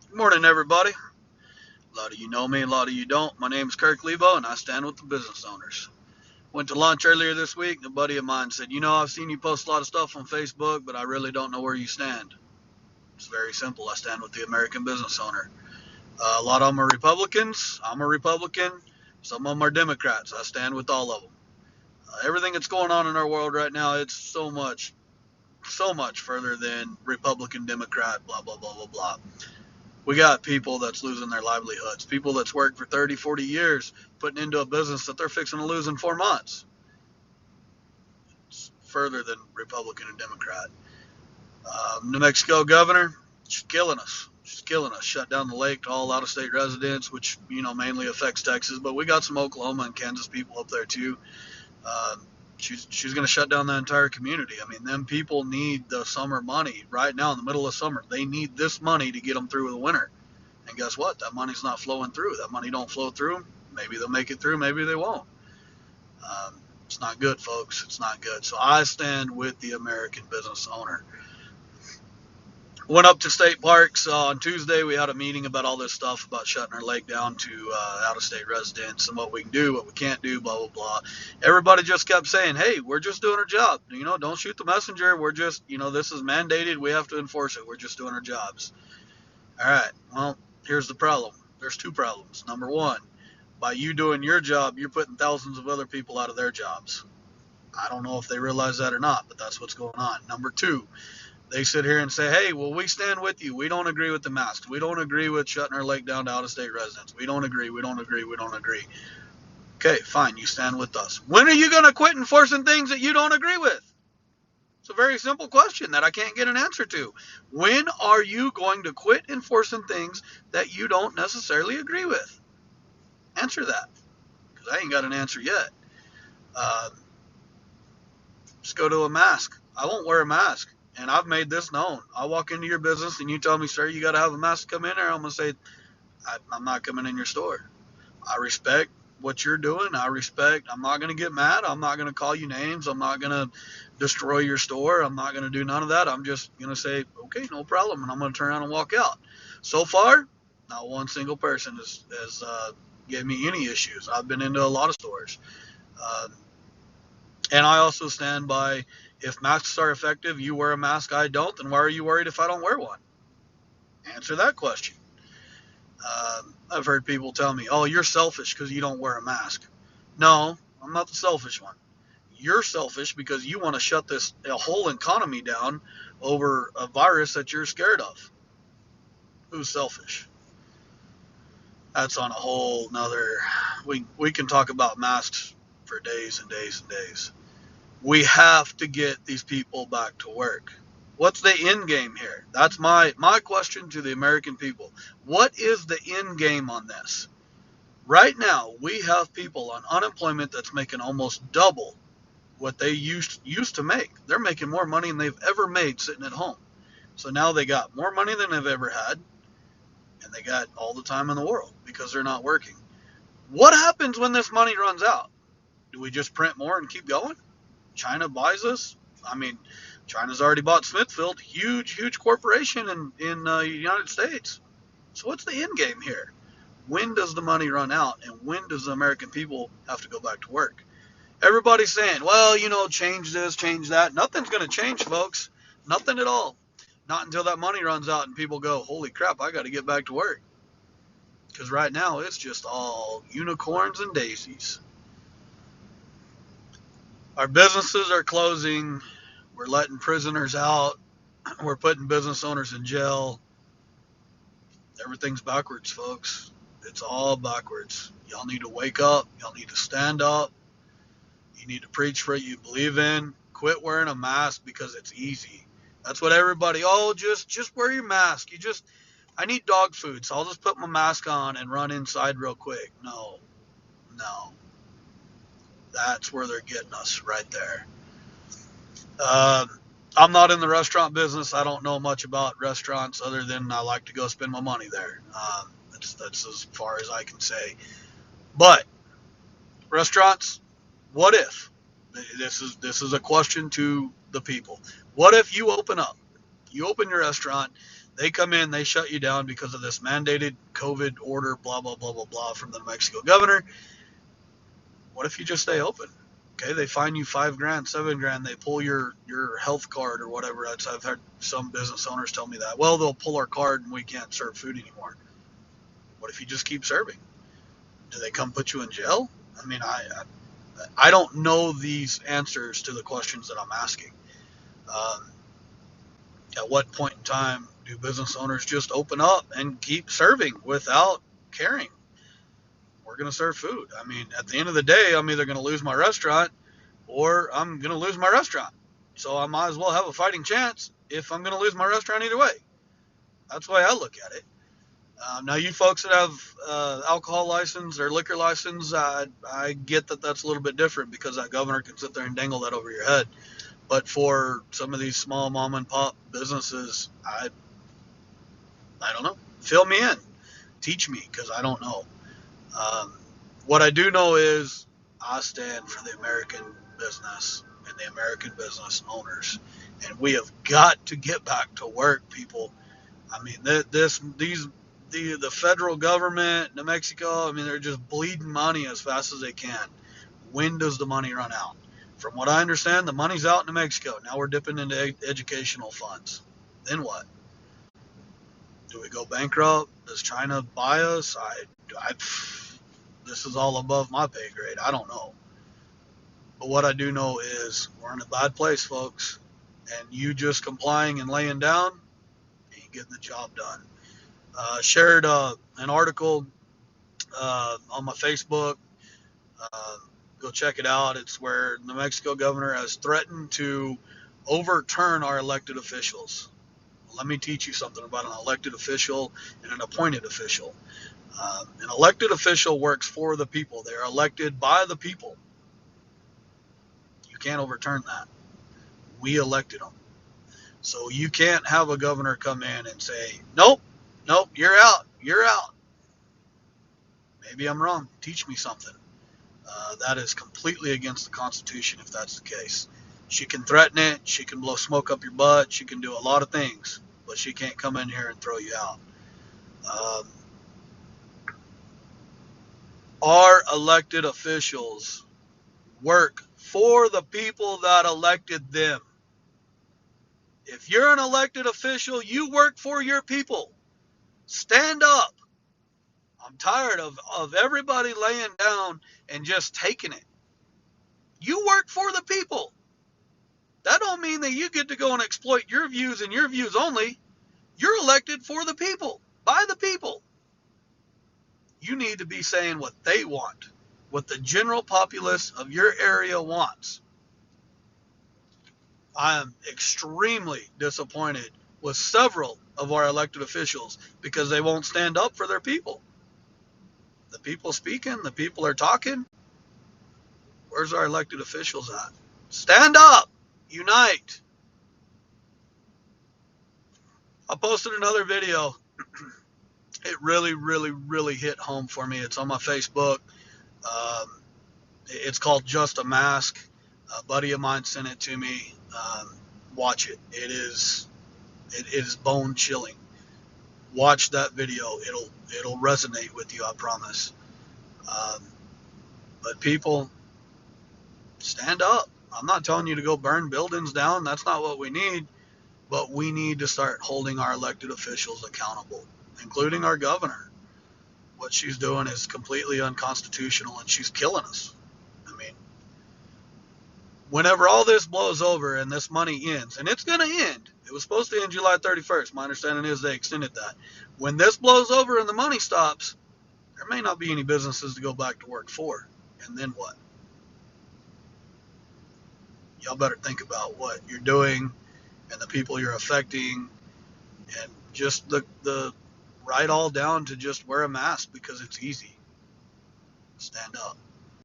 Good morning, everybody. A lot of you know me, a lot of you don't. My name is Kirk Lebo, and I stand with the business owners. Went to lunch earlier this week, and a buddy of mine said, I've seen you post a lot of stuff on Facebook, but I really don't know where you stand. It's very simple. I stand with the American business owner. A lot of them are Republicans. I'm a Republican. Some of them are Democrats. I stand with all of them. Everything that's going on in our world right now, it's so much further than Republican, Democrat, blah, blah, blah, blah, blah. We got people that's losing their livelihoods, people that's worked for 30, 40 years putting into a business that they're fixing to lose in 4 months. It's further than Republican and Democrat. New Mexico governor, she's killing us. She's killing us. Shut down the lake to all out-of-state residents, which, mainly affects Texas, but we got some Oklahoma and Kansas people up there too. Uh, she's going to shut down the entire community. I mean, them people need the summer money right now in the middle of summer. They need this money to get them through the winter. And guess what? That money's not flowing through. That money don't flow through. Maybe they'll make it through. Maybe they won't. It's not good, folks. It's not good. So I stand with the American business owner. Went up to state parks on Tuesday. We had a meeting about all this stuff about shutting our lake down to out-of-state residents and what we can do, what we can't do, blah, blah, blah. Everybody just kept saying, hey, we're just doing our job. Don't shoot the messenger. We're just, this is mandated. We have to enforce it. We're just doing our jobs. All right. Well, here's the problem. There's two problems. Number one, by you doing your job, you're putting thousands of other people out of their jobs. I don't know if they realize that or not, but that's what's going on. Number two, they sit here and say, hey, well, we stand with you. We don't agree with the masks. We don't agree with shutting our lake down to out-of-state residents. We don't agree. We don't agree. We don't agree. Okay, fine. You stand with us. When are you going to quit enforcing things that you don't agree with? It's a very simple question that I can't get an answer to. When are you going to quit enforcing things that you don't necessarily agree with? Answer that, because I ain't got an answer yet. Uh, just go to a mask. I won't wear a mask, and I've made this known. I walk into your business and you tell me, sir, you got to have a mask to come in there. I'm going to say, I'm not coming in your store. I respect what you're doing. I'm not going to get mad. I'm not going to call you names. I'm not going to destroy your store. I'm not going to do none of that. I'm just going to say, okay, no problem. And I'm going to turn around and walk out. So far, not one single person has given me any issues. I've been into a lot of stores. Uh, and I also stand by, if masks are effective, you wear a mask, I don't, then why are you worried if I don't wear one? Answer that question. I've heard people tell me, oh, you're selfish because you don't wear a mask. No, I'm not the selfish one. You're selfish because you want to shut a whole economy down over a virus that you're scared of. Who's selfish? That's on a whole nother. We can talk about masks for days and days and days. We have to get these people back to work. What's the end game here? That's my question to the American people. What is the end game on this? Right now, we have people on unemployment that's making almost double what they used to make. They're making more money than they've ever made sitting at home. So now they got more money than they've ever had, and they got all the time in the world because they're not working. What happens when this money runs out? Do we just print more and keep going? China buys us. I mean, China's already bought Smithfield, huge corporation in the United States. So what's the end game here? When does the money run out, and when does the American people have to go back to work? Everybody's saying, well, change this, change that. Nothing's going to change, folks. Nothing at all. Not until that money runs out and people go, holy crap, I got to get back to work. Because right now it's just all unicorns and daisies. Our businesses are closing. We're letting prisoners out. We're putting business owners in jail. Everything's backwards, folks. It's all backwards. Y'all need to wake up. Y'all need to stand up. You need to preach for what you believe in. Quit wearing a mask because it's easy. That's what everybody, just wear your mask. I need dog food, so I'll just put my mask on and run inside real quick. No. That's where they're getting us right there. I'm not in the restaurant business. I don't know much about restaurants other than I like to go spend my money there. That's as far as I can say. But restaurants, what if? This is a question to the people. What if you open up? You open your restaurant. They come in, they shut you down because of this mandated COVID order, blah, blah, blah, blah, blah, from the New Mexico governor. What if you just stay open? Okay, they fine you $5,000, $7,000. They pull your health card or whatever. I've had some business owners tell me that. Well, they'll pull our card and we can't serve food anymore. What if you just keep serving? Do they come put you in jail? I mean, I don't know these answers to the questions that I'm asking. At what point in time do business owners just open up and keep serving without caring? We're going to serve food. I mean, at the end of the day, I'm either going to lose my restaurant or I'm going to lose my restaurant. So I might as well have a fighting chance if I'm going to lose my restaurant either way. That's the way I look at it. Now, you folks that have alcohol license or liquor license, I get that that's a little bit different because that governor can sit there and dangle that over your head. But for some of these small mom and pop businesses, I don't know. Fill me in. Teach me, because I don't know. What I do know is I stand for the American business and the American business owners. And we have got to get back to work, people. I mean, the federal government, New Mexico, I mean, they're just bleeding money as fast as they can. When does the money run out? From what I understand, the money's out in New Mexico. Now we're dipping into educational funds. Then what? Do we go bankrupt? Does China buy us? This is all above my pay grade. I don't know. But what I do know is we're in a bad place, folks. And you just complying and laying down ain't getting the job done. Shared an article on my Facebook. Go check it out. It's where the New Mexico governor has threatened to overturn our elected officials. Let me teach you something about an elected official and an appointed official. An elected official works for the people. They are elected by the people. You can't overturn that. We elected them. So you can't have a governor come in and say, nope, you're out. Maybe I'm wrong. Teach me something. That is completely against the Constitution if that's the case. She can threaten it. She can blow smoke up your butt. She can do a lot of things, but she can't come in here and throw you out. Our elected officials work for the people that elected them. If you're an elected official, you work for your people. Stand up. I'm tired of everybody laying down and just taking it. You work for the people. That don't mean that you get to go and exploit your views and your views only. You're elected for the people, by the people. You need to be saying what they want, what the general populace of your area wants. I am extremely disappointed with several of our elected officials because they won't stand up for their people. The people speaking, the people are talking. Where's our elected officials at? Stand up. Unite. I posted another video. It really, really, really hit home for me. It's on my Facebook. It's called Just a Mask. A buddy of mine sent it to me. Watch it. It is bone chilling. Watch that video. It'll resonate with you, I promise. But people, stand up. I'm not telling you to go burn buildings down. That's not what we need. But we need to start holding our elected officials accountable, including our governor. What she's doing is completely unconstitutional, and she's killing us. I mean, whenever all this blows over and this money ends, and it's going to end. It was supposed to end July 31st. My understanding is they extended that. When this blows over and the money stops, there may not be any businesses to go back to work for. And then what? Y'all better think about what you're doing and the people you're affecting, and just the write all down to just wear a mask because it's easy. Stand up.